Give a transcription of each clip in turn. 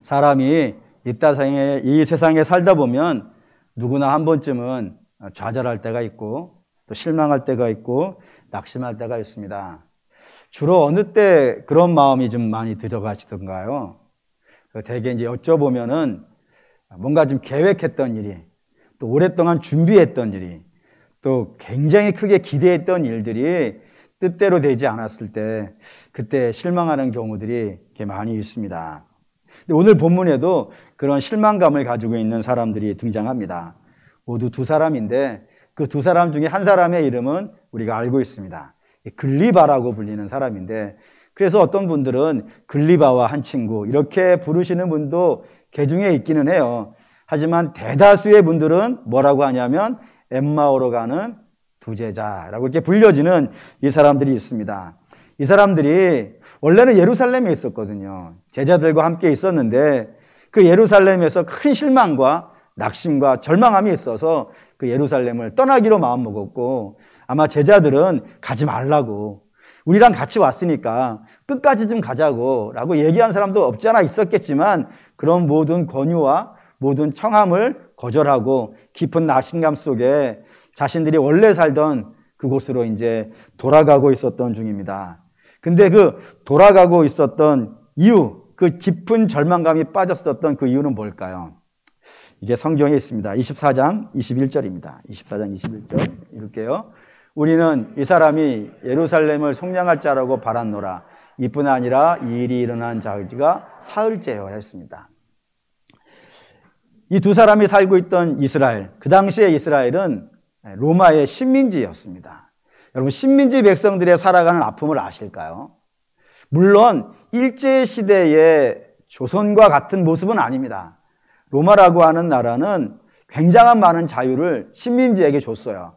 사람이 이 세상에 살다 보면 누구나 한 번쯤은 좌절할 때가 있고 또 실망할 때가 있고 낙심할 때가 있습니다. 주로 어느 때 그런 마음이 좀 많이 들어가시던가요? 대개 이제 여쭤보면은 뭔가 좀 계획했던 일이, 또 오랫동안 준비했던 일이, 또 굉장히 크게 기대했던 일들이 뜻대로 되지 않았을 때 그때 실망하는 경우들이 많이 있습니다. 근데 오늘 본문에도 그런 실망감을 가지고 있는 사람들이 등장합니다. 모두 두 사람인데 그 두 사람 중에 한 사람의 이름은 우리가 알고 있습니다. 글리바라고 불리는 사람인데, 그래서 어떤 분들은 글리바와 한 친구 이렇게 부르시는 분도 개중에 있기는 해요. 하지만 대다수의 분들은 뭐라고 하냐면 엠마오로 가는 두 제자라고 이렇게 불려지는 이 사람들이 있습니다. 이 사람들이 원래는 예루살렘에 있었거든요. 제자들과 함께 있었는데 그 예루살렘에서 큰 실망과 낙심과 절망함이 있어서 그 예루살렘을 떠나기로 마음먹었고, 아마 제자들은 가지 말라고, 우리랑 같이 왔으니까 끝까지 좀 가자고 라고 얘기한 사람도 없지 않아 있었겠지만, 그런 모든 권유와 모든 청함을 거절하고 깊은 낙심감 속에 자신들이 원래 살던 그곳으로 이제 돌아가고 있었던 중입니다. 근데 그 돌아가고 있었던 이유, 그 깊은 절망감이 빠졌었던 그 이유는 뭘까요? 이게 성경에 있습니다. 24장 21절입니다. 24장 21절 읽을게요. 우리는 이 사람이 예루살렘을 속량할 자라고 바랐노라. 이뿐 아니라 이 일이 일어난 자가 사흘째여 했습니다. 이 두 사람이 살고 있던 이스라엘, 그 당시에 이스라엘은 로마의 식민지였습니다. 여러분, 식민지 백성들의 살아가는 아픔을 아실까요? 물론 일제시대의 조선과 같은 모습은 아닙니다. 로마라고 하는 나라는 굉장한 많은 자유를 식민지에게 줬어요.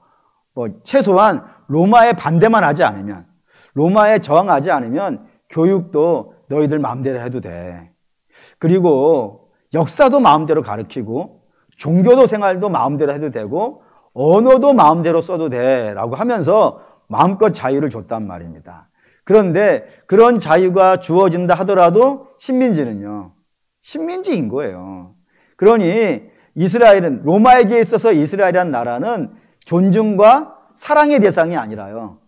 최소한 로마에 반대만 하지 않으면, 로마에 저항하지 않으면 교육도 너희들 마음대로 해도 돼. 그리고 역사도 마음대로 가르치고 종교도 생활도 마음대로 해도 되고 언어도 마음대로 써도 돼 라고 하면서 마음껏 자유를 줬단 말입니다. 그런데 그런 자유가 주어진다 하더라도 식민지는요, 식민지인 거예요. 그러니 이스라엘은, 로마에게 있어서 이스라엘이라는 나라는 존중과 사랑의 대상이 아니라요,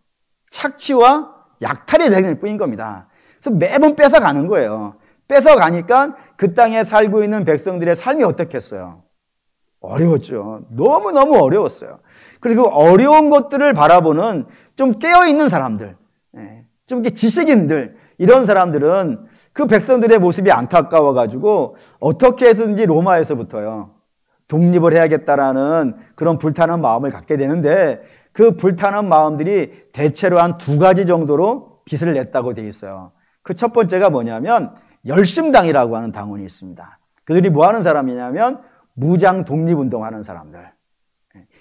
착취와 약탈의 대상일 뿐인 겁니다. 그래서 매번 뺏어가는 거예요. 뺏어가니까 그 땅에 살고 있는 백성들의 삶이 어떻겠어요? 어려웠죠. 너무너무 어려웠어요. 그리고 어려운 것들을 바라보는 좀 깨어있는 사람들, 좀 이렇게 지식인들, 이런 사람들은 그 백성들의 모습이 안타까워가지고 어떻게 해서든지 로마에서부터요, 독립을 해야겠다라는 그런 불타는 마음을 갖게 되는데, 그 불타는 마음들이 대체로 한 두 가지 정도로 빛을 냈다고 되어 있어요. 그 첫 번째가 뭐냐면 열심당이라고 하는 당원이 있습니다. 그들이 뭐 하는 사람이냐면 무장 독립운동하는 사람들,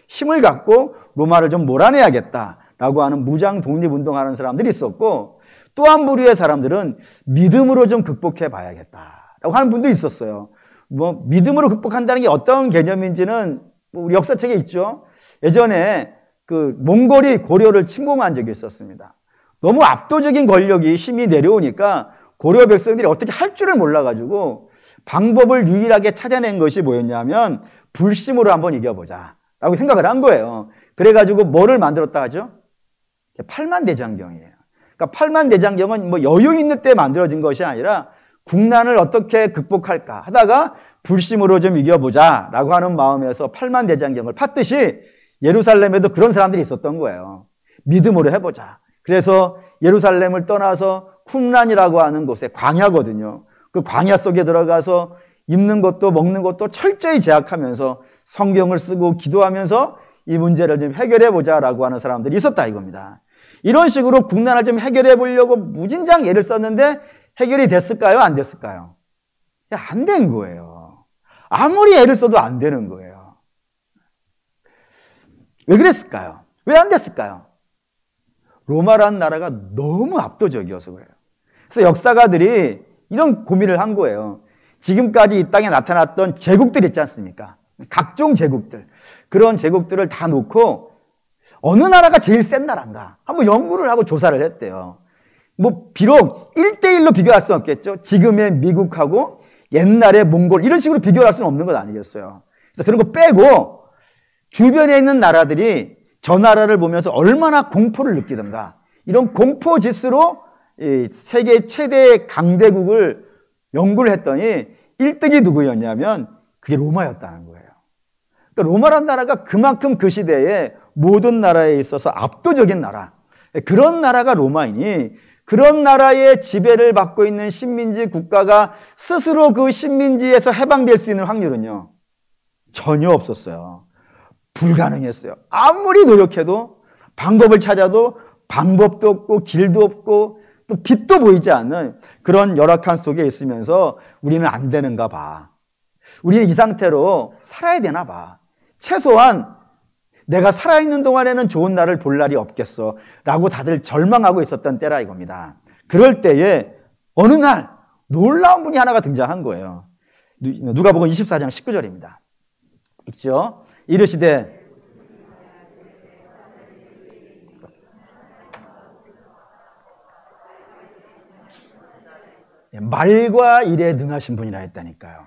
힘을 갖고 로마를 좀 몰아내야겠다라고 하는 무장 독립운동하는 사람들이 있었고, 또 한 부류의 사람들은 믿음으로 좀 극복해 봐야겠다라고 하는 분도 있었어요. 믿음으로 극복한다는 게 어떤 개념인지는 우리 역사책에 있죠. 예전에 그 몽골이 고려를 침공한 적이 있었습니다. 너무 압도적인 권력이, 힘이 내려오니까 고려 백성들이 어떻게 할 줄을 몰라가지고 방법을 유일하게 찾아낸 것이 뭐였냐면 불심으로 한번 이겨보자 라고 생각을 한 거예요. 그래가지고 뭐를 만들었다 하죠? 팔만대장경이에요. 그러니까 팔만대장경은 뭐 여유 있는 때 만들어진 것이 아니라 국난을 어떻게 극복할까 하다가 불심으로 좀 이겨보자 라고 하는 마음에서 팔만대장경을 팠듯이 예루살렘에도 그런 사람들이 있었던 거예요. 믿음으로 해보자. 그래서 예루살렘을 떠나서 쿰란이라고 하는 곳에, 광야거든요. 그 광야 속에 들어가서 입는 것도 먹는 것도 철저히 제약하면서 성경을 쓰고 기도하면서 이 문제를 좀 해결해 보자라고 하는 사람들이 있었다 이겁니다. 이런 식으로 국난을 좀 해결해 보려고 무진장 애를 썼는데 해결이 됐을까요? 안 됐을까요? 안 된 거예요. 아무리 애를 써도 안 되는 거예요. 왜 그랬을까요? 왜 안 됐을까요? 로마라는 나라가 너무 압도적이어서 그래요. 그래서 역사가들이 이런 고민을 한 거예요. 지금까지 이 땅에 나타났던 제국들 있지 않습니까? 각종 제국들, 그런 제국들을 다 놓고 어느 나라가 제일 센 나라인가 한번 연구를 하고 조사를 했대요. 비록 1대1로 비교할 수는 없겠죠. 지금의 미국하고 옛날에 몽골 이런 식으로 비교할 수는 없는 것 아니겠어요. 그래서 그런 거 빼고 주변에 있는 나라들이 저 나라를 보면서 얼마나 공포를 느끼던가, 이런 공포 지수로 세계 최대 강대국을 연구를 했더니 1등이 누구였냐면 그게 로마였다는 거예요. 그러니까 로마란 나라가 그만큼 그 시대에 모든 나라에 있어서 압도적인 나라, 그런 나라가 로마이니, 그런 나라의 지배를 받고 있는 식민지 국가가 스스로 그 식민지에서 해방될 수 있는 확률은요, 전혀 없었어요. 불가능했어요. 아무리 노력해도, 방법을 찾아도 방법도 없고 길도 없고 또 빛도 보이지 않는 그런 열악한 속에 있으면서 우리는 안 되는가 봐. 우리는 이 상태로 살아야 되나 봐. 최소한 내가 살아있는 동안에는 좋은 날을 볼 날이 없겠어 라고 다들 절망하고 있었던 때라 이겁니다. 그럴 때에 어느 날 놀라운 분이 하나가 등장한 거예요. 누가복음 24장 19절입니다. 있죠? 이르시되 말과 일에 능하신 분이라 했다니까요.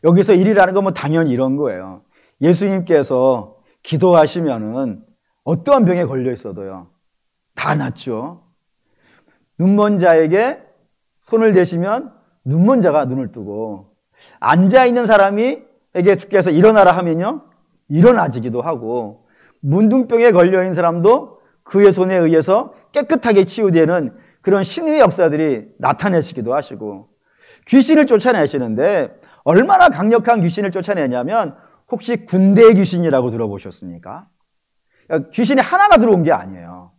여기서 일이라는 건 뭐 당연히 이런 거예요. 예수님께서 기도하시면은 어떠한 병에 걸려 있어도요, 다 낫죠. 눈먼 자에게 손을 대시면 눈먼 자가 눈을 뜨고, 앉아있는 사람에게 주께서 일어나라 하면요, 일어나지기도 하고, 문둥병에 걸려있는 사람도 그의 손에 의해서 깨끗하게 치유되는 그런 신의 역사들이 나타내시기도 하시고, 귀신을 쫓아내시는데 얼마나 강력한 귀신을 쫓아내냐면, 혹시 군대 귀신이라고 들어보셨습니까? 그러니까 귀신이 하나가 들어온 게 아니에요.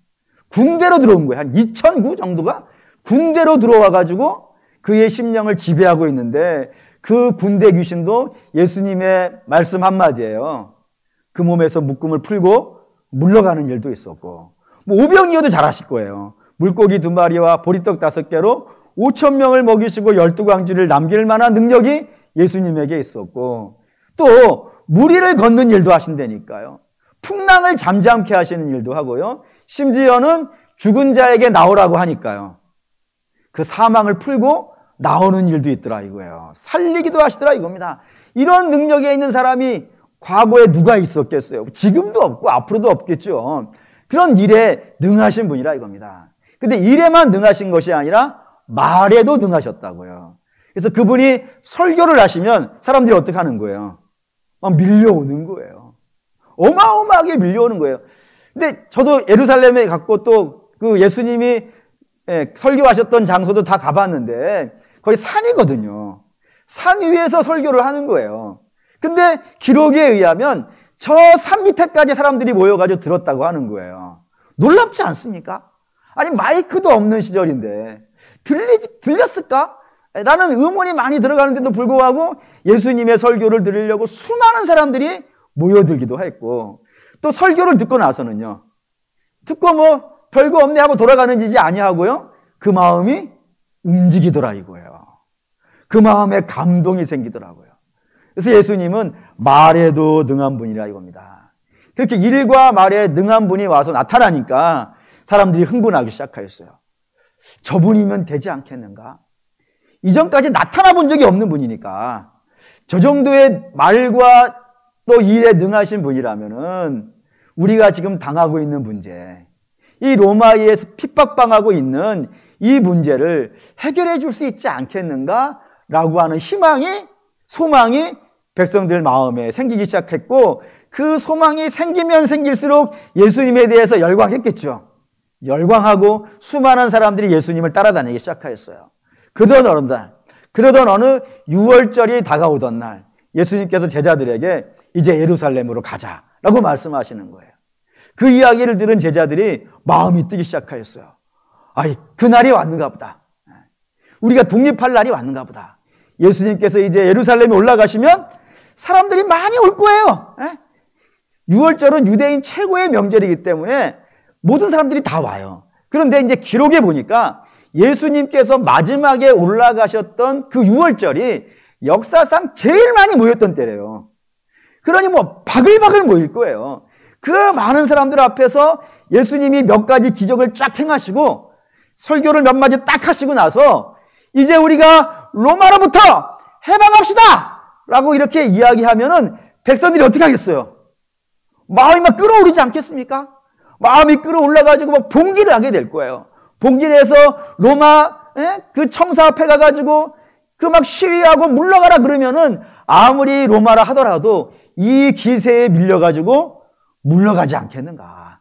군대로 들어온 거예요. 한 2,009 정도가 군대로 들어와가지고 그의 심령을 지배하고 있는데, 그 군대 귀신도 예수님의 말씀 한마디예요. 그 몸에서 묶음을 풀고 물러가는 일도 있었고, 뭐 오병이어도 잘하실 거예요. 물고기 2마리와 보리떡 5개로 5,000명을 먹이시고 12광주를 남길 만한 능력이 예수님에게 있었고, 또 무리를 걷는 일도 하신다니까요. 풍랑을 잠잠케 하시는 일도 하고요. 심지어는 죽은 자에게 나오라고 하니까요, 그 사망을 풀고 나오는 일도 있더라 이거예요. 살리기도 하시더라 이겁니다. 이런 능력에 있는 사람이 과거에 누가 있었겠어요? 지금도 없고 앞으로도 없겠죠. 그런 일에 능하신 분이라 이겁니다. 근데 일에만 능하신 것이 아니라 말에도 능하셨다고요. 그래서 그분이 설교를 하시면 사람들이 어떻게 하는 거예요? 막 밀려오는 거예요. 어마어마하게 밀려오는 거예요. 근데 저도 예루살렘에 갔고 또 그 예수님이 설교하셨던 장소도 다 가봤는데 거기 산이거든요. 산 위에서 설교를 하는 거예요. 근데 기록에 의하면 저 산 밑에까지 사람들이 모여가지고 들었다고 하는 거예요. 놀랍지 않습니까? 아니, 마이크도 없는 시절인데 들렸을까? 라는 의문이 많이 들어가는데도 불구하고 예수님의 설교를 들으려고 수많은 사람들이 모여들기도 했고, 또 설교를 듣고 나서는요, 듣고 뭐 별거 없네 하고 돌아가는 짓이 아니하고요, 그 마음이 움직이더라 이거예요. 그 마음에 감동이 생기더라고요. 그래서 예수님은 말에도 능한 분이라 이겁니다. 그렇게 일과 말에 능한 분이 와서 나타나니까 사람들이 흥분하기 시작하였어요. 저분이면 되지 않겠는가? 이전까지 나타나 본 적이 없는 분이니까, 저 정도의 말과 또 일에 능하신 분이라면은 우리가 지금 당하고 있는 문제, 이 로마에서 핍박당하고 있는 이 문제를 해결해 줄 수 있지 않겠는가? 라고 하는 희망이, 소망이 백성들 마음에 생기기 시작했고, 그 소망이 생기면 생길수록 예수님에 대해서 열광했겠죠. 열광하고 수많은 사람들이 예수님을 따라다니기 시작하였어요. 그러던 어느 6월절이 다가오던 날, 예수님께서 제자들에게 이제 예루살렘으로 가자라고 말씀하시는 거예요. 그 이야기를 들은 제자들이 마음이 뜨기 시작하였어요. 아이, 그날이 왔는가 보다. 우리가 독립할 날이 왔는가 보다. 예수님께서 이제 예루살렘에 올라가시면 사람들이 많이 올 거예요. 6월절은 유대인 최고의 명절이기 때문에 모든 사람들이 다 와요. 그런데 이제 기록에 보니까 예수님께서 마지막에 올라가셨던 그 6월절이 역사상 제일 많이 모였던 때래요. 그러니 뭐 바글바글 모일 거예요. 그 많은 사람들 앞에서 예수님이 몇 가지 기적을 쫙 행하시고 설교를 몇 마디 딱 하시고 나서 이제 우리가 로마로부터 해방합시다! 라고 이렇게 이야기하면은 백성들이 어떻게 하겠어요? 마음이 막 끌어오르지 않겠습니까? 마음이 끌어올라가지고 막 봉기를 하게 될 거예요. 봉기를 해서 로마 그 청사 앞에 가가지고 그 막 시위하고 물러가라 그러면은 아무리 로마라 하더라도 이 기세에 밀려가지고 물러가지 않겠는가.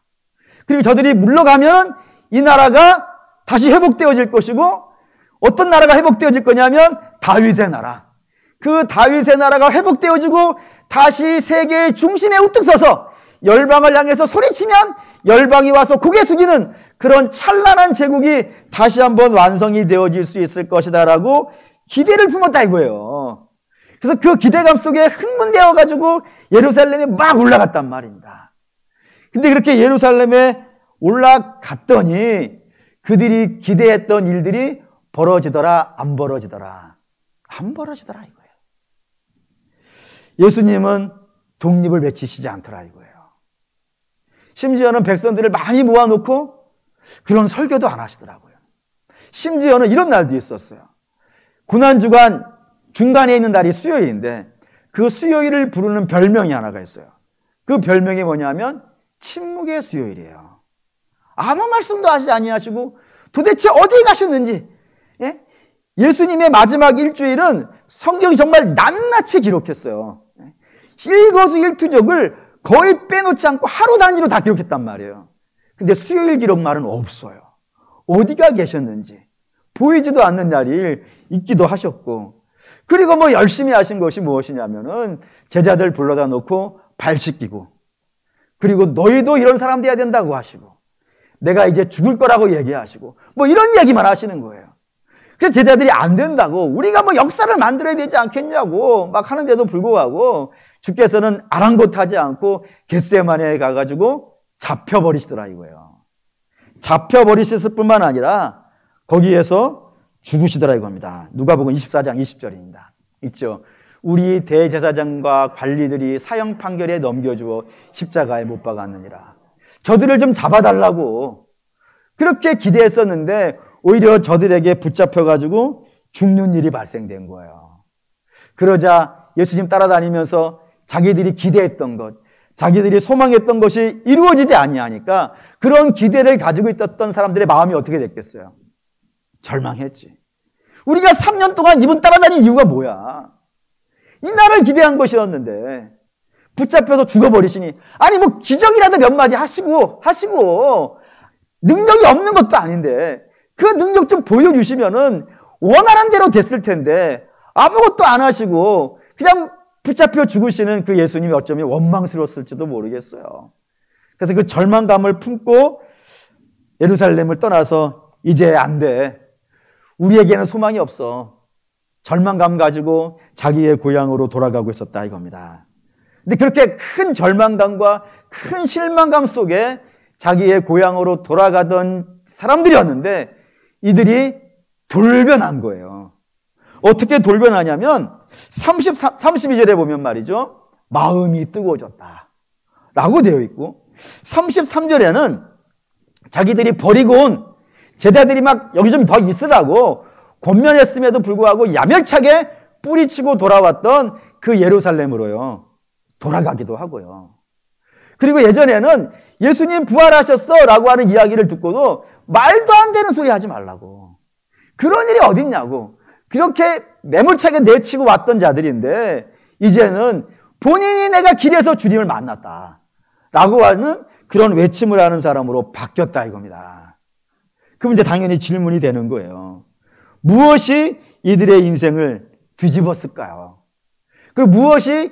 그리고 저들이 물러가면 이 나라가 다시 회복되어질 것이고, 어떤 나라가 회복되어질 거냐면 다윗의 나라. 그 다윗의 나라가 회복되어지고 다시 세계의 중심에 우뚝 서서 열방을 향해서 소리치면 열방이 와서 고개 숙이는 그런 찬란한 제국이 다시 한번 완성이 되어질 수 있을 것이다라고 기대를 품었다 이거예요. 그래서 그 기대감 속에 흥분되어 가지고 예루살렘에 막 올라갔단 말입니다. 근데 그렇게 예루살렘에 올라갔더니 그들이 기대했던 일들이 벌어지더라, 안 벌어지더라. 안 벌어지더라 이거예요. 예수님은 독립을 외치시지 않더라 이거예요. 심지어는 백성들을 많이 모아놓고 그런 설교도 안 하시더라고요. 심지어는 이런 날도 있었어요. 고난주간 중간에 있는 날이 수요일인데 그 수요일을 부르는 별명이 하나가 있어요. 그 별명이 뭐냐면 침묵의 수요일이에요. 아무 말씀도 하지 아니하시고 도대체 어디에 가셨는지, 예? 예수님의 마지막 일주일은 성경이 정말 낱낱이 기록했어요. 일거수일투족을 거의 빼놓지 않고 하루 단위로 다 기록했단 말이에요. 근데 수요일 기록말은 없어요. 어디가 계셨는지 보이지도 않는 날이 있기도 하셨고, 그리고 뭐 열심히 하신 것이 무엇이냐면은 제자들 불러다 놓고 발 씻기고, 그리고 너희도 이런 사람 돼야 된다고 하시고, 내가 이제 죽을 거라고 얘기하시고, 뭐 이런 얘기만 하시는 거예요. 그래서 제자들이 안 된다고, 우리가 뭐 역사를 만들어야 되지 않겠냐고 막 하는데도 불구하고 주께서는 아랑곳하지 않고 겟세마네에 가가지고 잡혀버리시더라 이거예요. 잡혀버리셨을 뿐만 아니라 거기에서 죽으시더라 이겁니다. 누가복음 24장 20절입니다. 있죠. 우리 대제사장과 관리들이 사형 판결에 넘겨주어 십자가에 못 박았느니라. 저들을 좀 잡아달라고 그렇게 기대했었는데 오히려 저들에게 붙잡혀가지고 죽는 일이 발생된 거예요. 그러자 예수님 따라다니면서 자기들이 기대했던 것, 자기들이 소망했던 것이 이루어지지 아니하니까 그런 기대를 가지고 있었던 사람들의 마음이 어떻게 됐겠어요? 절망했지. 우리가 3년 동안 이분 따라다닌 이유가 뭐야? 이 날을 기대한 것이었는데 붙잡혀서 죽어버리시니, 아니 뭐 기적이라도 몇 마디 하시고 능력이 없는 것도 아닌데 그 능력 좀 보여주시면은 원하는 대로 됐을 텐데 아무것도 안 하시고 그냥 붙잡혀 죽으시는 그 예수님이 어쩌면 원망스러웠을지도 모르겠어요. 그래서 그 절망감을 품고 예루살렘을 떠나서 이제 안 돼. 우리에게는 소망이 없어. 절망감 가지고 자기의 고향으로 돌아가고 있었다 이겁니다. 근데 그렇게 큰 절망감과 큰 실망감 속에 자기의 고향으로 돌아가던 사람들이었는데 이들이 돌변한 거예요. 어떻게 돌변하냐면 32절에 보면 말이죠. 마음이 뜨거워졌다 라고 되어 있고, 33절에는 자기들이 버리고 온 제자들이 막 여기 좀 더 있으라고 권면했음에도 불구하고 야멸차게 뿌리치고 돌아왔던 그 예루살렘으로요 돌아가기도 하고요. 그리고 예전에는 예수님 부활하셨어 라고 하는 이야기를 듣고도 말도 안 되는 소리 하지 말라고, 그런 일이 어딨냐고 그렇게 매몰차게 내치고 왔던 자들인데 이제는 본인이 내가 길에서 주님을 만났다 라고 하는 그런 외침을 하는 사람으로 바뀌었다 이겁니다. 그럼 이제 당연히 질문이 되는 거예요. 무엇이 이들의 인생을 뒤집었을까요? 그리고 무엇이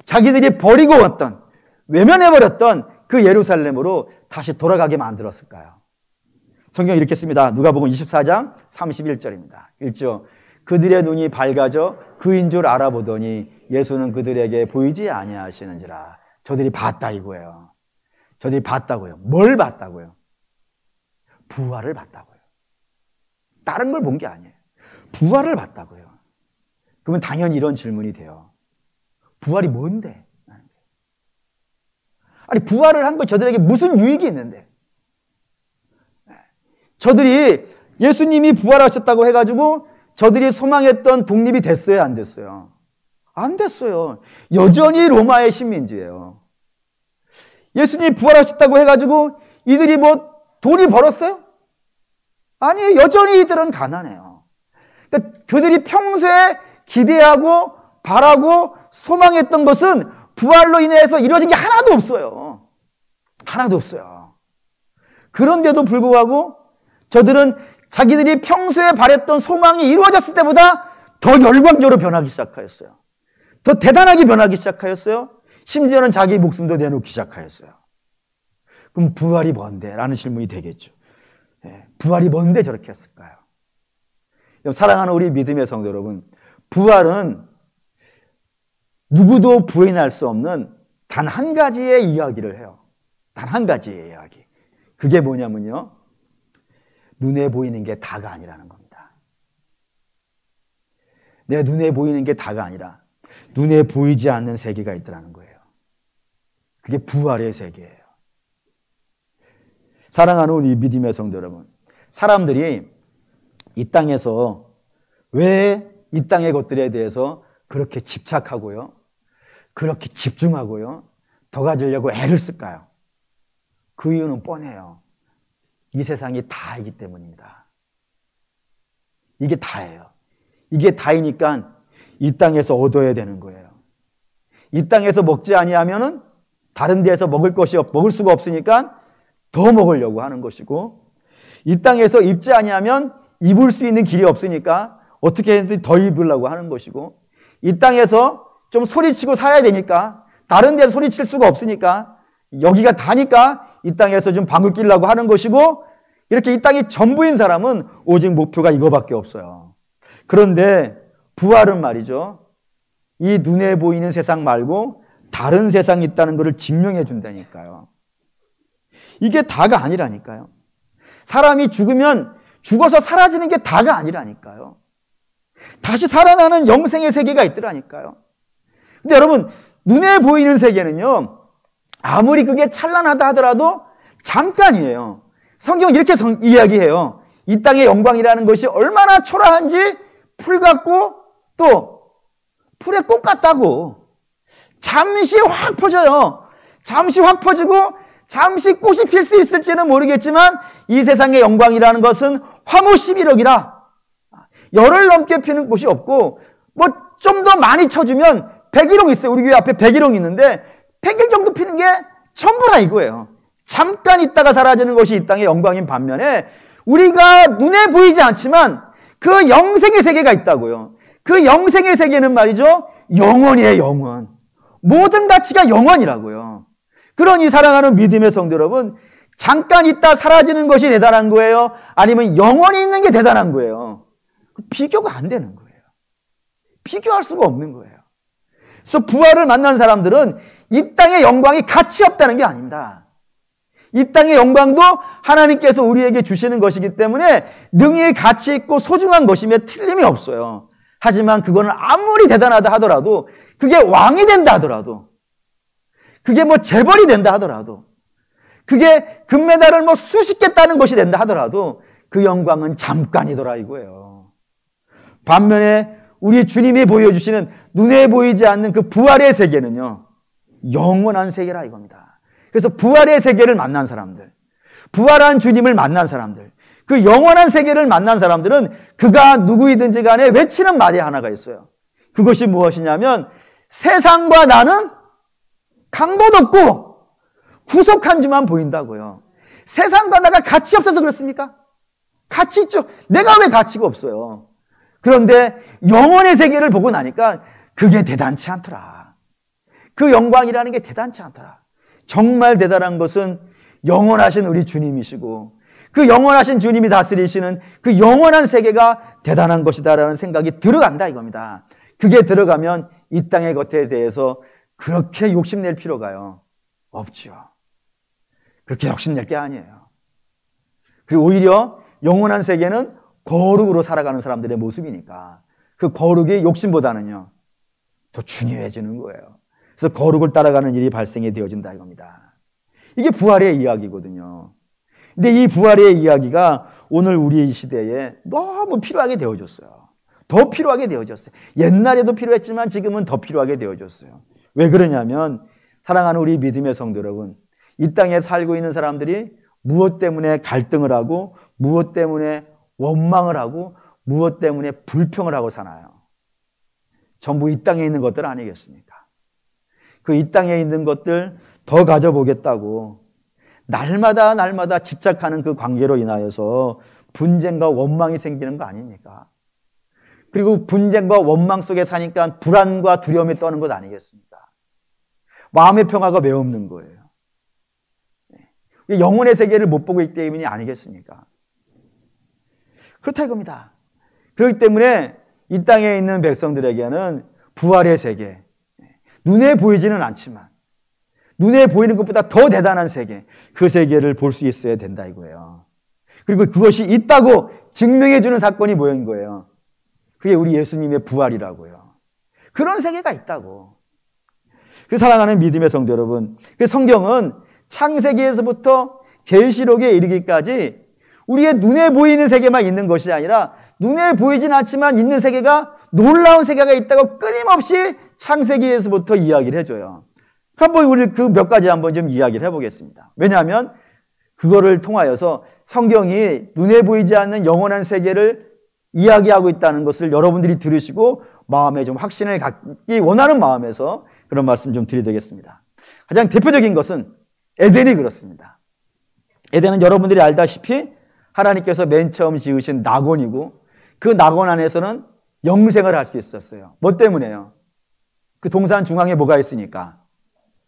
자기들이 버리고 왔던, 외면해버렸던 그 예루살렘으로 다시 돌아가게 만들었을까요? 성경이 이렇게 씁니다. 누가복음 24장 31절입니다. 읽죠. 그들의 눈이 밝아져 그인 줄 알아보더니 예수는 그들에게 보이지 아니하시는지라. 저들이 봤다 이거예요. 저들이 봤다고요. 뭘 봤다고요? 부활을 봤다고요. 다른 걸 본 게 아니에요. 부활을 봤다고요. 그러면 당연히 이런 질문이 돼요. 부활이 뭔데? 아니 부활을 한 거 저들에게 무슨 유익이 있는데? 저들이 예수님이 부활하셨다고 해가지고 저들이 소망했던 독립이 됐어요, 안 됐어요? 안 됐어요. 여전히 로마의 식민지예요. 예수님이 부활하셨다고 해가지고 이들이 뭐 돈이 벌었어요? 아니, 여전히 이들은 가난해요. 그러니까 그들이 평소에 기대하고 바라고 소망했던 것은 부활로 인해서 이루어진 게 하나도 없어요. 하나도 없어요. 그런데도 불구하고 저들은 자기들이 평소에 바랬던 소망이 이루어졌을 때보다 더 열광적으로 변하기 시작하였어요. 더 대단하게 변하기 시작하였어요. 심지어는 자기 목숨도 내놓기 시작하였어요. 그럼 부활이 뭔데? 라는 질문이 되겠죠. 부활이 뭔데 저렇게 했을까요? 사랑하는 우리 믿음의 성도 여러분, 부활은 누구도 부인할 수 없는 단 한 가지의 이야기를 해요. 단 한 가지의 이야기. 그게 뭐냐면요, 눈에 보이는 게 다가 아니라는 겁니다. 내 눈에 보이는 게 다가 아니라 눈에 보이지 않는 세계가 있더라는 거예요. 그게 부활의 세계예요. 사랑하는 우리 믿음의 성도 여러분, 사람들이 이 땅에서 왜 이 땅의 것들에 대해서 그렇게 집착하고요, 그렇게 집중하고요, 더 가지려고 애를 쓸까요? 그 이유는 뻔해요. 이 세상이 다이기 때문입니다. 이게 다예요. 이게 다이니까 이 땅에서 얻어야 되는 거예요. 이 땅에서 먹지 아니하면은 다른 데에서 먹을 수가 없으니까 더 먹으려고 하는 것이고, 이 땅에서 입지 아니하면 입을 수 있는 길이 없으니까 어떻게 해서든 더 입으려고 하는 것이고, 이 땅에서 좀 소리치고 살아야 되니까 다른 데서 소리칠 수가 없으니까 여기가 다니까 이 땅에서 좀 방귀 끼려고 하는 것이고, 이렇게 이 땅이 전부인 사람은 오직 목표가 이거밖에 없어요. 그런데 부활은 말이죠, 이 눈에 보이는 세상 말고 다른 세상이 있다는 것을 증명해 준다니까요. 이게 다가 아니라니까요. 사람이 죽으면 죽어서 사라지는 게 다가 아니라니까요. 다시 살아나는 영생의 세계가 있더라니까요. 근데 여러분, 눈에 보이는 세계는요, 아무리 그게 찬란하다 하더라도 잠깐이에요. 성경은 이렇게 이야기해요. 이 땅의 영광이라는 것이 얼마나 초라한지 풀 같고 또 풀의 꽃 같다고. 잠시 확 퍼져요. 잠시 확 퍼지고 잠시 꽃이 필 수 있을지는 모르겠지만 이 세상의 영광이라는 것은 화무 11억이라 열흘 넘게 피는 꽃이 없고, 뭐 좀 더 많이 쳐주면 100일홍 있어요. 우리 교회 앞에 100일홍 있는데 100일 정도 피는 게 전부라 이거예요. 잠깐 있다가 사라지는 것이 이 땅의 영광인 반면에 우리가 눈에 보이지 않지만 그 영생의 세계가 있다고요. 그 영생의 세계는 말이죠, 영원이에요. 영원. 모든 가치가 영원이라고요. 그러니 사랑하는 믿음의 성도 여러분, 잠깐 있다 사라지는 것이 대단한 거예요? 아니면 영원히 있는 게 대단한 거예요? 비교가 안 되는 거예요. 비교할 수가 없는 거예요. 그래서 부활을 만난 사람들은 이 땅의 영광이 가치 없다는 게 아닙니다. 이 땅의 영광도 하나님께서 우리에게 주시는 것이기 때문에 능히 가치 있고 소중한 것이며 틀림이 없어요. 하지만 그거는 아무리 대단하다 하더라도, 그게 왕이 된다 하더라도, 그게 뭐 재벌이 된다 하더라도, 그게 금메달을 뭐 수십 개 따는 것이 된다 하더라도 그 영광은 잠깐이더라 이거예요. 반면에 우리 주님이 보여주시는 눈에 보이지 않는 그 부활의 세계는요, 영원한 세계라 이겁니다. 그래서 부활의 세계를 만난 사람들, 부활한 주님을 만난 사람들, 그 영원한 세계를 만난 사람들은 그가 누구이든지 간에 외치는 말이 하나가 있어요. 그것이 무엇이냐면, 세상과 나는 강도 없고 구속한 주만 보인다고요. 세상과 나가 가치 없어서 그렇습니까? 가치 있죠. 내가 왜 가치가 없어요? 그런데 영원의 세계를 보고 나니까 그게 대단치 않더라. 그 영광이라는 게 대단치 않더라. 정말 대단한 것은 영원하신 우리 주님이시고 그 영원하신 주님이 다스리시는 그 영원한 세계가 대단한 것이다라는 생각이 들어간다 이겁니다. 그게 들어가면 이 땅의 것에 대해서 그렇게 욕심낼 필요가요 없죠. 그렇게 욕심낼 게 아니에요. 그리고 오히려 영원한 세계는 거룩으로 살아가는 사람들의 모습이니까 그 거룩의 욕심보다는요 더 중요해지는 거예요. 그래서 거룩을 따라가는 일이 발생이 되어진다 이겁니다. 이게 부활의 이야기거든요. 근데 이 부활의 이야기가 오늘 우리의 시대에 너무 필요하게 되어졌어요. 더 필요하게 되어졌어요. 옛날에도 필요했지만 지금은 더 필요하게 되어졌어요. 왜 그러냐면 사랑하는 우리 믿음의 성도 여러분, 이 땅에 살고 있는 사람들이 무엇 때문에 갈등을 하고 무엇 때문에 원망을 하고 무엇 때문에 불평을 하고 사나요? 전부 이 땅에 있는 것들 아니겠습니까? 그 이 땅에 있는 것들 더 가져보겠다고 날마다 집착하는 그 관계로 인하여서 분쟁과 원망이 생기는 거 아닙니까? 그리고 분쟁과 원망 속에 사니까 불안과 두려움이 떠는 것 아니겠습니까? 마음의 평화가 왜 없는 거예요? 영혼의 세계를 못 보고 있기 때문이 아니겠습니까? 그렇다 이겁니다. 그렇기 때문에 이 땅에 있는 백성들에게는 부활의 세계, 눈에 보이지는 않지만 눈에 보이는 것보다 더 대단한 세계, 그 세계를 볼 수 있어야 된다 이거예요. 그리고 그것이 있다고 증명해 주는 사건이 뭐인 거예요? 그게 우리 예수님의 부활이라고요. 그런 세계가 있다고. 그 사랑하는 믿음의 성도 여러분, 그 성경은 창세기에서부터 계시록에 이르기까지 우리의 눈에 보이는 세계만 있는 것이 아니라 눈에 보이진 않지만 있는 세계가 놀라운 세계가 있다고 끊임없이 창세기에서부터 이야기를 해줘요. 한번 우리 그 몇 가지 한번 좀 이야기를 해보겠습니다. 왜냐하면 그거를 통하여서 성경이 눈에 보이지 않는 영원한 세계를 이야기하고 있다는 것을 여러분들이 들으시고 마음에 좀 확신을 갖기 원하는 마음에서 그런 말씀 좀 드리겠습니다. 가장 대표적인 것은 에덴이 그렇습니다. 에덴은 여러분들이 알다시피 하나님께서 맨 처음 지으신 낙원이고 그 낙원 안에서는 영생을 할 수 있었어요. 뭐 때문에요? 그 동산 중앙에 뭐가 있으니까?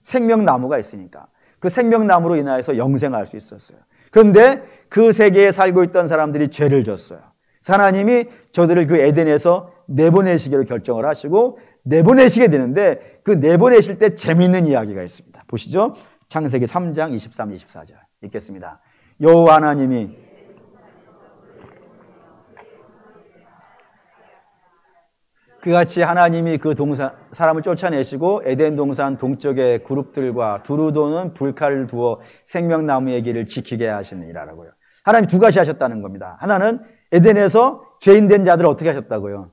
생명나무가 있으니까. 그 생명나무로 인하여서 영생할 수 있었어요. 그런데 그 세계에 살고 있던 사람들이 죄를 졌어요. 하나님이 저들을 그 에덴에서 내보내시기로 결정을 하시고 내보내시게 되는데 그 내보내실 때 재미있는 이야기가 있습니다. 보시죠. 창세기 3장 23, 24절 읽겠습니다. 여호와 하나님이 그같이 하나님이 그 동산 사람을 쫓아내시고 에덴 동산 동쪽의 그룹들과 두루 도는 불칼을 두어 생명나무의 길을 지키게 하시느니라라고요. 하나님 두 가지 하셨다는 겁니다. 하나는 에덴에서 죄인된 자들을 어떻게 하셨다고요?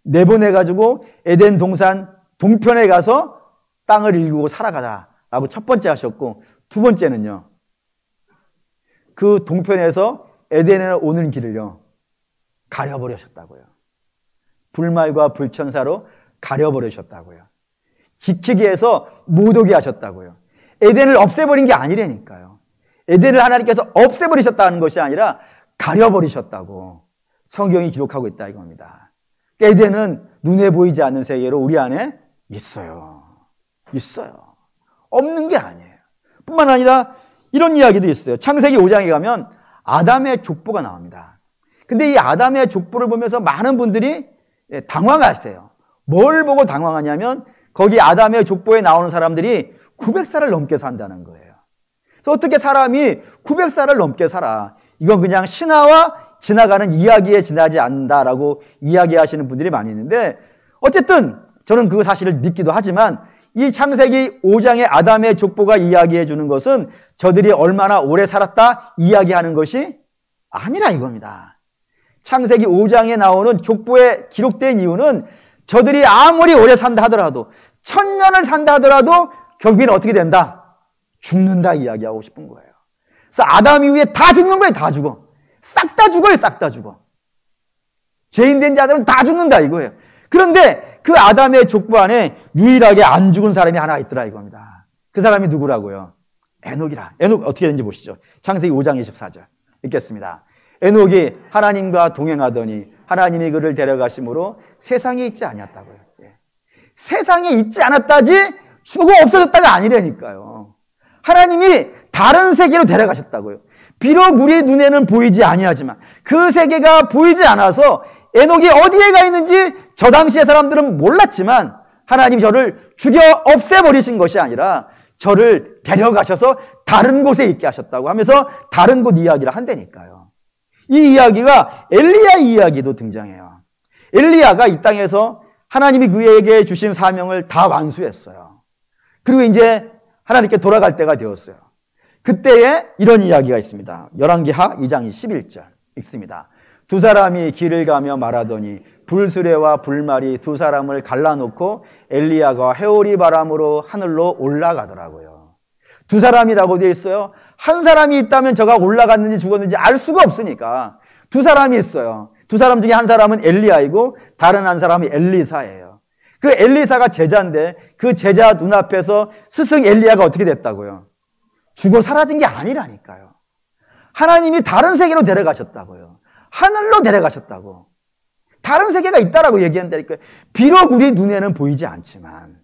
내보내가지고 에덴 동산 동편에 가서 땅을 일구고 살아가라라고 첫 번째 하셨고, 두 번째는요, 그 동편에서 에덴에 오는 길을요 가려버리셨다고요. 불말과 불천사로 가려버리셨다고요. 지키기 위해서 못 오게 하셨다고요. 에덴을 없애버린 게 아니라니까요. 에덴을 하나님께서 없애버리셨다는 것이 아니라 가려버리셨다고 성경이 기록하고 있다 이겁니다. 에덴은 눈에 보이지 않는 세계로 우리 안에 있어요. 없는 게 아니에요. 뿐만 아니라 이런 이야기도 있어요. 창세기 5장에 가면 아담의 족보가 나옵니다. 근데 이 아담의 족보를 보면서 많은 분들이 당황하세요. 뭘 보고 당황하냐면 거기 아담의 족보에 나오는 사람들이 900살을 넘게 산다는 거예요. 그래서 어떻게 사람이 900살을 넘게 살아? 이건 그냥 신화와 지나가는 이야기에 지나지 않는다라고 이야기하시는 분들이 많이 있는데, 어쨌든 저는 그 사실을 믿기도 하지만 이 창세기 5장의 아담의 족보가 이야기해 주는 것은 저들이 얼마나 오래 살았다 이야기하는 것이 아니라 이겁니다. 창세기 5장에 나오는 족보에 기록된 이유는 저들이 아무리 오래 산다 하더라도 1000년을 산다 하더라도 결국에는 어떻게 된다? 죽는다 이야기하고 싶은 거예요. 그래서 아담 이후에 다 죽는 거예요. 다 죽어. 싹 다 죽어요. 싹 다 죽어. 죄인된 자들은 다 죽는다 이거예요. 그런데 그 아담의 족보 안에 유일하게 안 죽은 사람이 하나 있더라 이겁니다. 그 사람이 누구라고요? 에녹이라. 에녹 어떻게 되는지 보시죠. 창세기 5장 24절 읽겠습니다. 에녹이 하나님과 동행하더니 하나님이 그를 데려가심으로 세상에 있지 않았다고요. 세상에 있지 않았다지 죽어 없어졌다가 아니라니까요. 하나님이 다른 세계로 데려가셨다고요. 비록 우리 눈에는 보이지 아니하지만 그 세계가 보이지 않아서 에녹이 어디에 가 있는지 저 당시의 사람들은 몰랐지만 하나님이 저를 죽여 없애버리신 것이 아니라 저를 데려가셔서 다른 곳에 있게 하셨다고 하면서 다른 곳 이야기를 한다니까요. 이 이야기가 엘리야 이야기도 등장해요. 엘리야가 이 땅에서 하나님이 그에게 주신 사명을 다 완수했어요. 그리고 이제 하나님께 돌아갈 때가 되었어요. 그때에 이런 이야기가 있습니다. 열왕기하 2장 11절 읽습니다. 두 사람이 길을 가며 말하더니 불수레와 불말이 두 사람을 갈라놓고 엘리야가 회오리 바람으로 하늘로 올라가더라고요. 두 사람이라고 되어 있어요. 한 사람이 있다면 저가 올라갔는지 죽었는지 알 수가 없으니까 두 사람이 있어요. 두 사람 중에 한 사람은 엘리야이고 다른 한 사람이 엘리사예요. 그 엘리사가 제자인데 그 제자 눈앞에서 스승 엘리야가 어떻게 됐다고요? 죽어 사라진 게 아니라니까요. 하나님이 다른 세계로 데려가셨다고요. 하늘로 데려가셨다고. 다른 세계가 있다라고 얘기한다니까요. 비록 우리 눈에는 보이지 않지만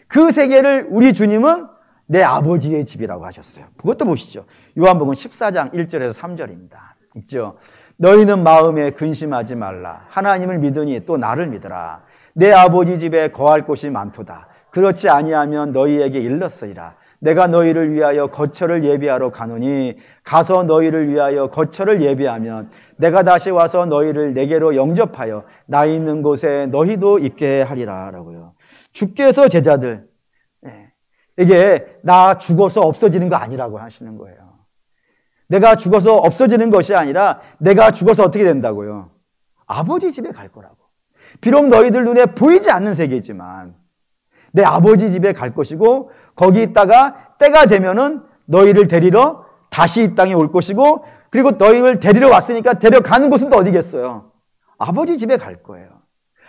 그 세계를 우리 주님은 내 아버지의 집이라고 하셨어요. 그것도 보시죠. 요한복음 14장 1절에서 3절입니다. 있죠. 너희는 마음에 근심하지 말라. 하나님을 믿으니 또 나를 믿으라. 내 아버지 집에 거할 곳이 많도다. 그렇지 아니하면 너희에게 일렀으리라. 내가 너희를 위하여 거처를 예비하러 가노니 가서 너희를 위하여 거처를 예비하면 내가 다시 와서 너희를 내게로 영접하여 나 있는 곳에 너희도 있게 하리라 라고요. 주께서 제자들 이게 나 죽어서 없어지는 거 아니라고 하시는 거예요. 내가 죽어서 없어지는 것이 아니라 내가 죽어서 어떻게 된다고요? 아버지 집에 갈 거라고. 비록 너희들 눈에 보이지 않는 세계지만 내 아버지 집에 갈 것이고 거기 있다가 때가 되면은 너희를 데리러 다시 이 땅에 올 것이고 그리고 너희를 데리러 왔으니까 데려가는 곳은 또 어디겠어요? 아버지 집에 갈 거예요.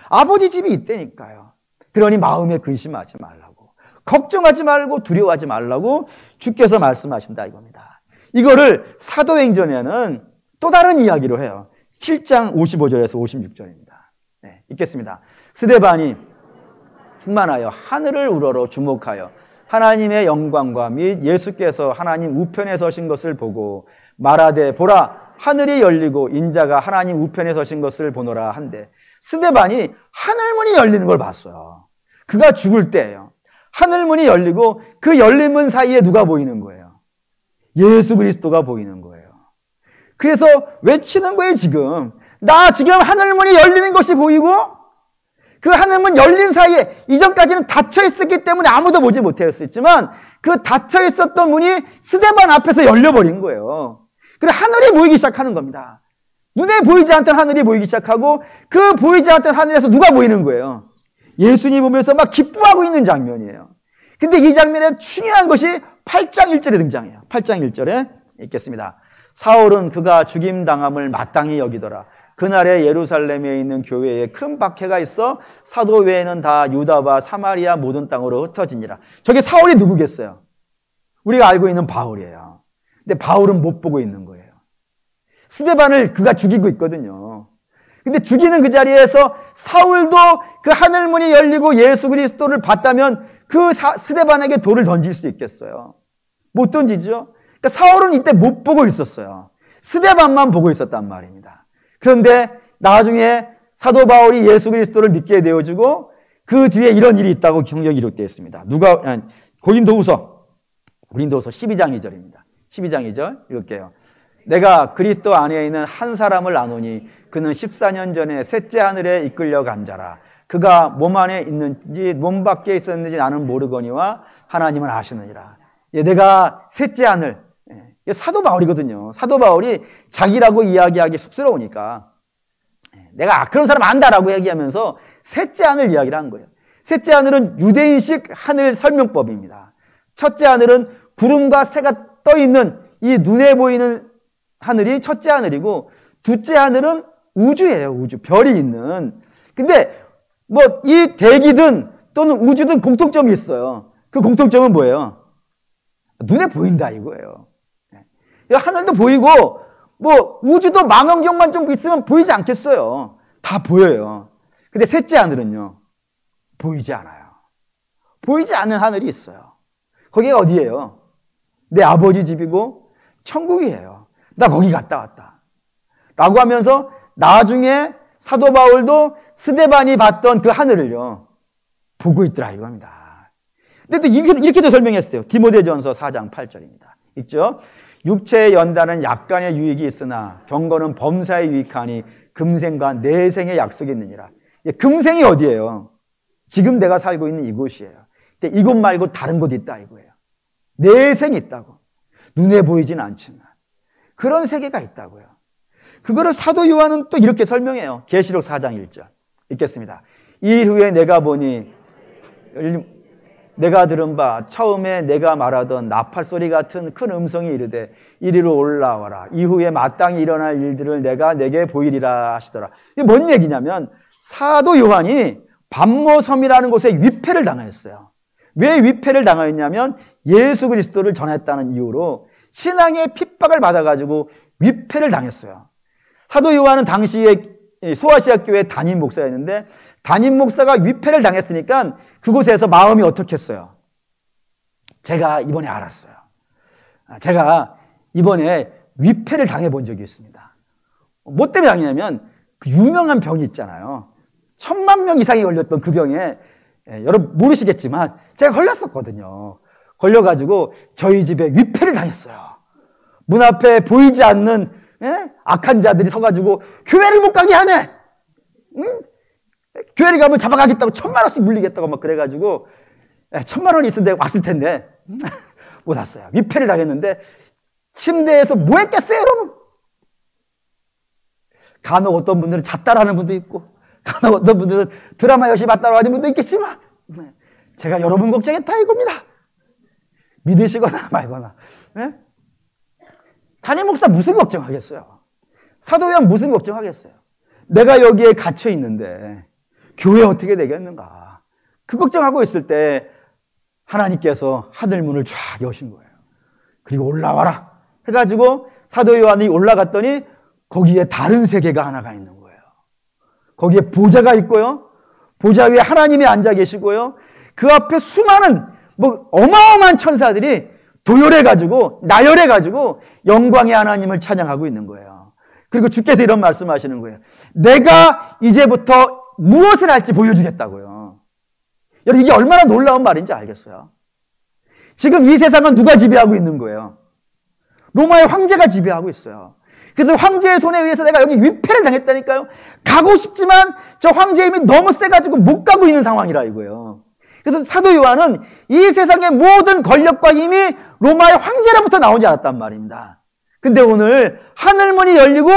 아버지 집이 있다니까요. 그러니 마음에 근심하지 말라고, 걱정하지 말고 두려워하지 말라고 주께서 말씀하신다 이겁니다. 이거를 사도행전에는 또 다른 이야기로 해요. 7장 55절에서 56절입니다. 네, 읽겠습니다. 스데반이 충만하여 하늘을 우러러 주목하여 하나님의 영광과 및 예수께서 하나님 우편에 서신 것을 보고 말하되 보라 하늘이 열리고 인자가 하나님 우편에 서신 것을 보노라 한데 스데반이 하늘문이 열리는 걸 봤어요. 그가 죽을 때예요. 하늘문이 열리고 그 열린 문 사이에 누가 보이는 거예요? 예수 그리스도가 보이는 거예요. 그래서 외치는 거예요. 지금 나 지금 하늘문이 열리는 것이 보이고 그 하늘문 열린 사이에 이전까지는 닫혀 있었기 때문에 아무도 보지 못했었지만 그 닫혀 있었던 문이 스데반 앞에서 열려버린 거예요. 그리고 하늘이 보이기 시작하는 겁니다. 눈에 보이지 않던 하늘이 보이기 시작하고 그 보이지 않던 하늘에서 누가 보이는 거예요? 예수님 보면서 막 기뻐하고 있는 장면이에요. 근데 이 장면에 중요한 것이 8장 1절에 등장해요. 8장 1절에 읽겠습니다. 사울은 그가 죽임당함을 마땅히 여기더라. 그날에 예루살렘에 있는 교회에 큰 박해가 있어 사도 외에는 다 유다와 사마리아 모든 땅으로 흩어지니라. 저게 사울이 누구겠어요? 우리가 알고 있는 바울이에요. 근데 바울은 못 보고 있는 거예요. 스데반을 그가 죽이고 있거든요. 근데 죽이는 그 자리에서 사울도 그 하늘문이 열리고 예수 그리스도를 봤다면 그 스데반에게 돌을 던질 수 있겠어요? 못 던지죠? 그러니까 사울은 이때 못 보고 있었어요. 스데반만 보고 있었단 말입니다. 그런데 나중에 사도 바울이 예수 그리스도를 믿게 되어주고 그 뒤에 이런 일이 있다고 성경에 기록되어 있습니다. 고린도후서 12장 2절입니다. 12장 2절 읽을게요. 내가 그리스도 안에 있는 한 사람을 아노니 그는 14년 전에 셋째 하늘에 이끌려 간 자라. 그가 몸 안에 있는지 몸 밖에 있었는지 나는 모르거니와 하나님은 아시느니라. 내가 셋째 하늘, 사도 바울이거든요. 사도 바울이 자기라고 이야기하기 쑥스러우니까 내가 그런 사람 안다라고 얘기하면서 셋째 하늘 이야기를 한 거예요. 셋째 하늘은 유대인식 하늘 설명법입니다. 첫째 하늘은 구름과 새가 떠 있는 이 눈에 보이는 하늘이 첫째 하늘이고 둘째 하늘은 우주예요. 우주, 별이 있는. 근데 뭐 이 대기든 또는 우주든 공통점이 있어요. 그 공통점은 뭐예요? 눈에 보인다 이거예요. 하늘도 보이고 뭐 우주도 망원경만 좀 있으면 보이지 않겠어요. 다 보여요. 근데 셋째 하늘은요 보이지 않아요. 보이지 않는 하늘이 있어요. 거기가 어디예요? 내 아버지 집이고 천국이에요. 나 거기 갔다 왔다 라고 하면서 나중에 사도 바울도 스데반이 봤던 그 하늘을요 보고 있더라 이겁니다. 근데 또 이렇게도 설명했어요. 디모데전서 4장 8절입니다. 있죠? 육체의 연단은 약간의 유익이 있으나 경건은 범사에 유익하니 금생과 내생의 약속이 있느니라. 금생이 어디예요? 지금 내가 살고 있는 이곳이에요. 근데 이곳 말고 다른 곳이 있다 이거예요. 내생이 있다고. 눈에 보이진 않지만 그런 세계가 있다고요. 그거를 사도 요한은 또 이렇게 설명해요. 계시록 4장 1절 읽겠습니다. 이후에 내가 보니 내가 들은 바 처음에 내가 말하던 나팔 소리 같은 큰 음성이 이르되 이리로 올라와라. 이후에 마땅히 일어날 일들을 내가 내게 보이리라 하시더라. 이게 뭔 얘기냐면 사도 요한이 반모섬이라는 곳에 위패를 당하였어요. 왜 위패를 당하였냐면 예수 그리스도를 전했다는 이유로 신앙의 핍박을 받아가지고 위패를 당했어요. 사도 요한은 당시에 소아시아 교회 담임 목사였는데 담임 목사가 위패를 당했으니까 그곳에서 마음이 어떻겠어요? 제가 이번에 알았어요. 제가 이번에 위패를 당해본 적이 있습니다. 뭐 때문에 당했냐면 그 유명한 병이 있잖아요. 1000만 명 이상이 걸렸던 그 병에 여러분 모르시겠지만 제가 걸렸었거든요. 걸려가지고 저희 집에 위패를 당했어요. 문 앞에 보이지 않는 악한 자들이 서가지고 교회를 못 가게 하네. 응? 교회를 가면 잡아가겠다고 1000만 원씩 물리겠다고 막 그래가지고 1000만 원이 있을 때 왔을 텐데 못 왔어요. 위패를 당했는데 침대에서 뭐 했겠어요, 여러분? 간혹 어떤 분들은 잤다라는 분도 있고 간혹 어떤 분들은 드라마 열심히 봤다고 하는 분도 있겠지만 제가 여러분 걱정했다 이겁니다. 믿으시거나 말거나. 담임 목사 무슨 걱정하겠어요? 사도 요한 무슨 걱정하겠어요? 내가 여기에 갇혀 있는데 교회 어떻게 되겠는가? 그 걱정하고 있을 때 하나님께서 하늘문을 쫙 여신 거예요. 그리고 올라와라 해가지고 사도 요한이 올라갔더니 거기에 다른 세계가 하나가 있는 거예요. 거기에 보좌가 있고요. 보좌 위에 하나님이 앉아 계시고요. 그 앞에 수많은 어마어마한 천사들이 도열해가지고 나열해가지고 영광의 하나님을 찬양하고 있는 거예요. 그리고 주께서 이런 말씀하시는 거예요. 내가 이제부터 무엇을 할지 보여주겠다고요. 여러분 이게 얼마나 놀라운 말인지 알겠어요? 지금 이 세상은 누가 지배하고 있는 거예요? 로마의 황제가 지배하고 있어요. 그래서 황제의 손에 의해서 내가 여기 위패를 당했다니까요. 가고 싶지만 저 황제의 힘이 너무 세가지고 못 가고 있는 상황이라 이거예요. 그래서 사도 요한은 이 세상의 모든 권력과 힘이 로마의 황제로부터 나오지 않았단 말입니다. 근데 오늘 하늘문이 열리고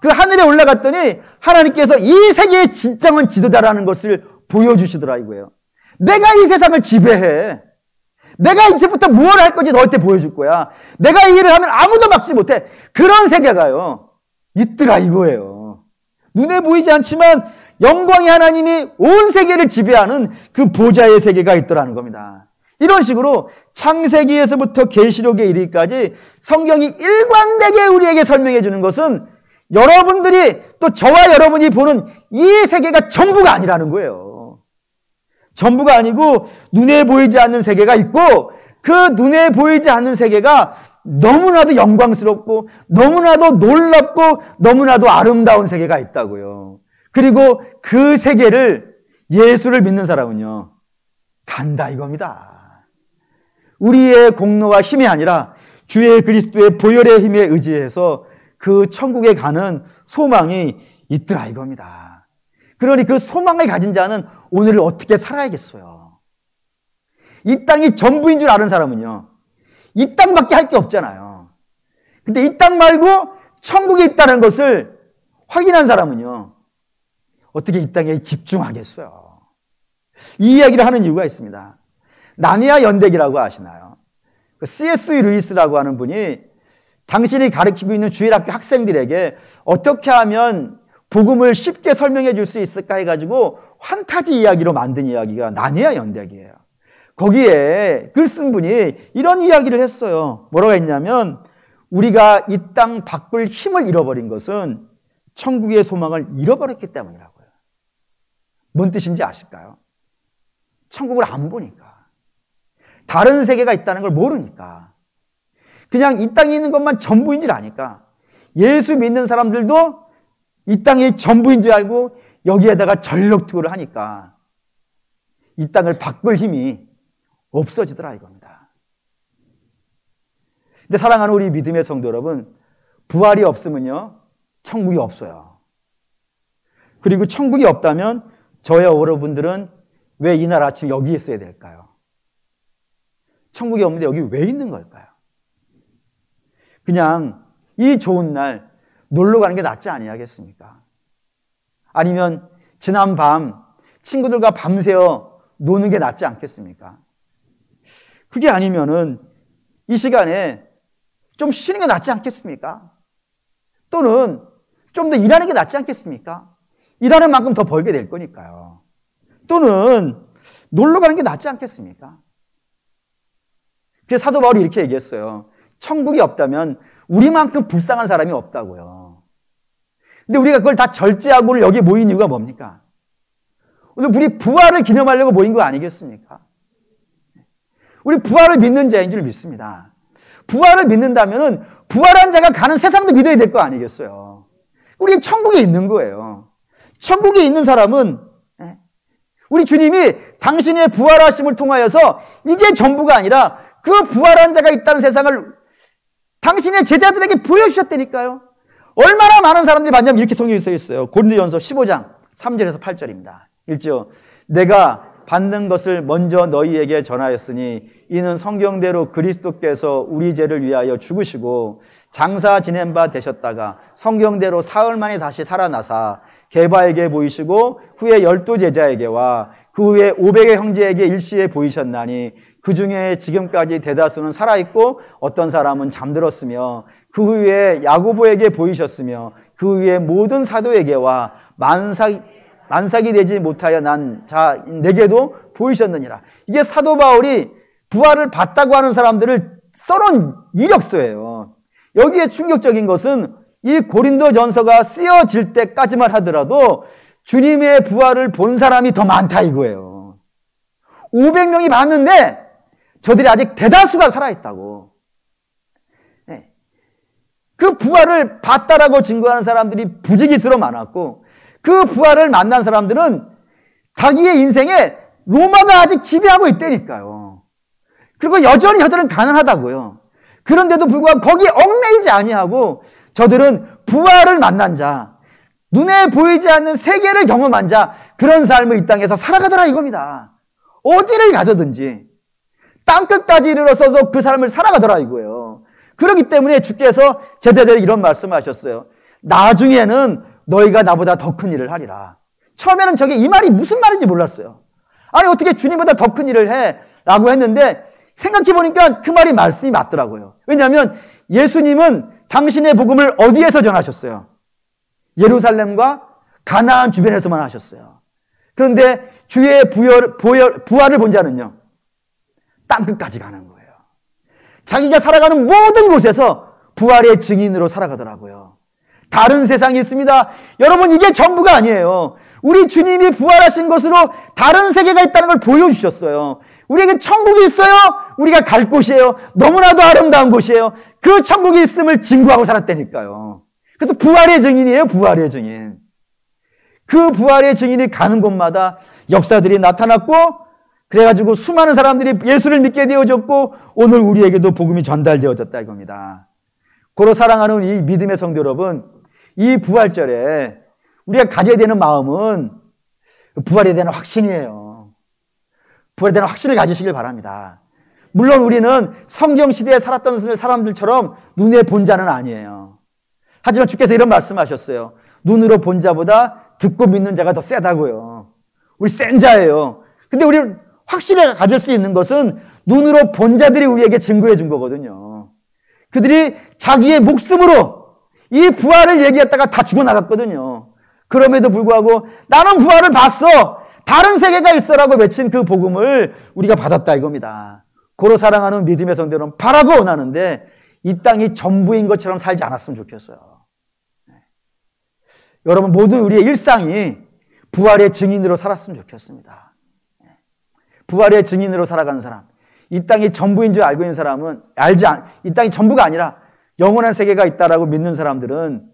그 하늘에 올라갔더니 하나님께서 이 세계의 진정한 지도자라는 것을 보여주시더라 이거예요. 내가 이 세상을 지배해. 내가 이제부터 무엇을 할 건지 너한테 보여줄 거야. 내가 이 일을 하면 아무도 막지 못해. 그런 세계가요 있더라 이거예요. 눈에 보이지 않지만 영광의 하나님이 온 세계를 지배하는 그 보좌의 세계가 있더라는 겁니다. 이런 식으로 창세기에서부터 계시록에 이르기까지 성경이 일관되게 우리에게 설명해 주는 것은 여러분들이 또 저와 여러분이 보는 이 세계가 전부가 아니라는 거예요. 전부가 아니고 눈에 보이지 않는 세계가 있고 그 눈에 보이지 않는 세계가 너무나도 영광스럽고 너무나도 놀랍고 너무나도 아름다운 세계가 있다고요. 그리고 그 세계를 예수를 믿는 사람은요 간다 이겁니다. 우리의 공로와 힘이 아니라 주의 그리스도의 보혈의 힘에 의지해서 그 천국에 가는 소망이 있더라 이겁니다. 그러니 그 소망을 가진 자는 오늘을 어떻게 살아야겠어요? 이 땅이 전부인 줄 아는 사람은요 이 땅밖에 할 게 없잖아요. 근데 이 땅 말고 천국에 있다는 것을 확인한 사람은요 어떻게 이 땅에 집중하겠어요? 이 이야기를 하는 이유가 있습니다. 나니아 연대기라고 아시나요? C.S. 루이스라고 하는 분이 당신이 가르치고 있는 주일학교 학생들에게 어떻게 하면 복음을 쉽게 설명해 줄 수 있을까 해가지고 환타지 이야기로 만든 이야기가 나니아 연대기예요. 거기에 글 쓴 분이 이런 이야기를 했어요. 뭐라고 했냐면 우리가 이 땅 바꿀 힘을 잃어버린 것은 천국의 소망을 잃어버렸기 때문이라고요. 뭔 뜻인지 아실까요? 천국을 안 보니까. 다른 세계가 있다는 걸 모르니까. 그냥 이 땅에 있는 것만 전부인 줄 아니까. 예수 믿는 사람들도 이 땅이 전부인 줄 알고 여기에다가 전력 투구를 하니까 이 땅을 바꿀 힘이 없어지더라 이겁니다. 근데 사랑하는 우리 믿음의 성도 여러분, 부활이 없으면요 천국이 없어요. 그리고 천국이 없다면 저와 여러분들은 왜 이날 아침 여기 있어야 될까요? 천국이 없는데 여기 왜 있는 걸까요? 그냥 이 좋은 날 놀러 가는 게 낫지 아니하겠습니까? 아니면 지난 밤 친구들과 밤새워 노는 게 낫지 않겠습니까? 그게 아니면은 이 시간에 좀 쉬는 게 낫지 않겠습니까? 또는 좀 더 일하는 게 낫지 않겠습니까? 일하는 만큼 더 벌게 될 거니까요. 또는 놀러 가는 게 낫지 않겠습니까? 그래서 사도 바울이 이렇게 얘기했어요. 천국이 없다면 우리만큼 불쌍한 사람이 없다고요. 근데 우리가 그걸 다 절제하고 오늘 여기 모인 이유가 뭡니까? 오늘 우리 부활을 기념하려고 모인 거 아니겠습니까? 우리 부활을 믿는 자인 줄 믿습니다. 부활을 믿는다면 부활한 자가 가는 세상도 믿어야 될 거 아니겠어요? 우리 천국에 있는 거예요. 천국에 있는 사람은 우리 주님이 당신의 부활하심을 통하여서 이게 전부가 아니라 그 부활한 자가 있다는 세상을 당신의 제자들에게 보여주셨다니까요. 얼마나 많은 사람들이 봤냐면 이렇게 성경에 써 있어요. 고린도전서 15장 3절에서 8절입니다. 읽죠. 내가 받는 것을 먼저 너희에게 전하였으니 이는 성경대로 그리스도께서 우리 죄를 위하여 죽으시고 장사 지낸 바 되셨다가 성경대로 사흘 만에 다시 살아나사 게바에게 보이시고 후에 12제자에게와 그 후에 500의 형제에게 일시에 보이셨나니 그 중에 지금까지 대다수는 살아있고 어떤 사람은 잠들었으며 그 후에 야고보에게 보이셨으며 그 후에 모든 사도에게와 만삭이 되지 못하여 난 자 내게도 보이셨느니라. 이게 사도 바울이 부활을 봤다고 하는 사람들을 써놓은 이력서예요. 여기에 충격적인 것은 이 고린도전서가 쓰여질 때까지만 하더라도 주님의 부활을 본 사람이 더 많다 이거예요. 500명이 봤는데 저들이 아직 대다수가 살아있다고. 그 부활을 봤다라고 증거하는 사람들이 부지기수로 많았고 그 부활을 만난 사람들은 자기의 인생에 로마가 아직 지배하고 있다니까요. 그리고 여전히 저들은 가난하다고요. 그런데도 불구하고 거기에 얽매이지 아니하고 저들은 부활을 만난 자, 눈에 보이지 않는 세계를 경험한 자, 그런 삶을 이 땅에서 살아가더라 이겁니다. 어디를 가서든지 땅끝까지 이르러서도 그 삶을 살아가더라 이거예요. 그렇기 때문에 주께서 제자들에게 이런 말씀하셨어요. 나중에는 너희가 나보다 더 큰 일을 하리라. 처음에는 저게 이 말이 무슨 말인지 몰랐어요. 아니 어떻게 주님보다 더 큰 일을 해? 라고 했는데 생각해보니까 그 말이 말씀이 맞더라고요. 왜냐하면 예수님은 당신의 복음을 어디에서 전하셨어요? 예루살렘과 가나안 주변에서만 하셨어요. 그런데 주의 부활을 본 자는요, 땅끝까지 가는 거예요. 자기가 살아가는 모든 곳에서 부활의 증인으로 살아가더라고요. 다른 세상이 있습니다. 여러분 이게 전부가 아니에요. 우리 주님이 부활하신 것으로 다른 세계가 있다는 걸 보여주셨어요. 우리에게 천국이 있어요. 우리가 갈 곳이에요. 너무나도 아름다운 곳이에요. 그 천국이 있음을 증거하고 살았다니까요. 그래서 부활의 증인이에요. 부활의 증인. 그 부활의 증인이 가는 곳마다 역사들이 나타났고 그래가지고 수많은 사람들이 예수를 믿게 되어졌고 오늘 우리에게도 복음이 전달되어졌다 이겁니다. 고로 사랑하는 이 믿음의 성도 여러분, 이 부활절에 우리가 가져야 되는 마음은 부활에 대한 확신이에요. 부활에 대한 확신을 가지시길 바랍니다. 물론 우리는 성경 시대에 살았던 사람들처럼 눈에 본 자는 아니에요. 하지만 주께서 이런 말씀하셨어요. 눈으로 본 자보다 듣고 믿는 자가 더 세다고요. 우리 센 자예요. 근데 우리 확신을 가질 수 있는 것은 눈으로 본 자들이 우리에게 증거해 준 거거든요. 그들이 자기의 목숨으로 이 부활을 얘기했다가 다 죽어나갔거든요. 그럼에도 불구하고 나는 부활을 봤어. 다른 세계가 있어라고 외친 그 복음을 우리가 받았다 이겁니다. 고로 사랑하는 믿음의 성도는 바라고 원하는데 이 땅이 전부인 것처럼 살지 않았으면 좋겠어요. 여러분 모두 우리의 일상이 부활의 증인으로 살았으면 좋겠습니다. 부활의 증인으로 살아가는 사람, 이 땅이 전부인 줄 알고 있는 사람은 이 땅이 전부가 아니라 영원한 세계가 있다라고 믿는 사람들은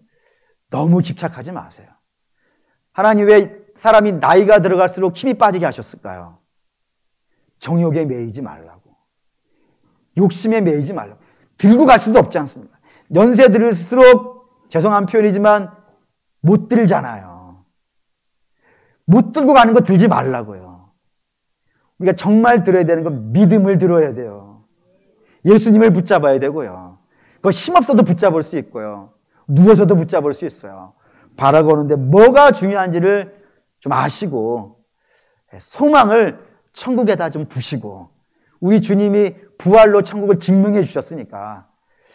너무 집착하지 마세요. 하나님 왜 사람이 나이가 들어갈수록 힘이 빠지게 하셨을까요? 정욕에 매이지 말라고. 욕심에 매이지 말라고. 들고 갈 수도 없지 않습니까? 연세 들을수록 죄송한 표현이지만 못 들잖아요. 못 들고 가는 거 들지 말라고요. 우리가 정말 들어야 되는 건 믿음을 들어야 돼요. 예수님을 붙잡아야 되고요. 그거 힘없어도 붙잡을 수 있고요. 누워서도 붙잡을 수 있어요. 바라보는데 뭐가 중요한지를 좀 아시고 소망을 천국에다 좀 두시고 우리 주님이 부활로 천국을 증명해 주셨으니까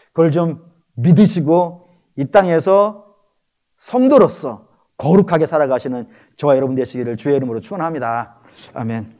그걸 좀 믿으시고 이 땅에서 성도로서 거룩하게 살아가시는 저와 여러분 되시기를 주의 이름으로 축원합니다. 아멘.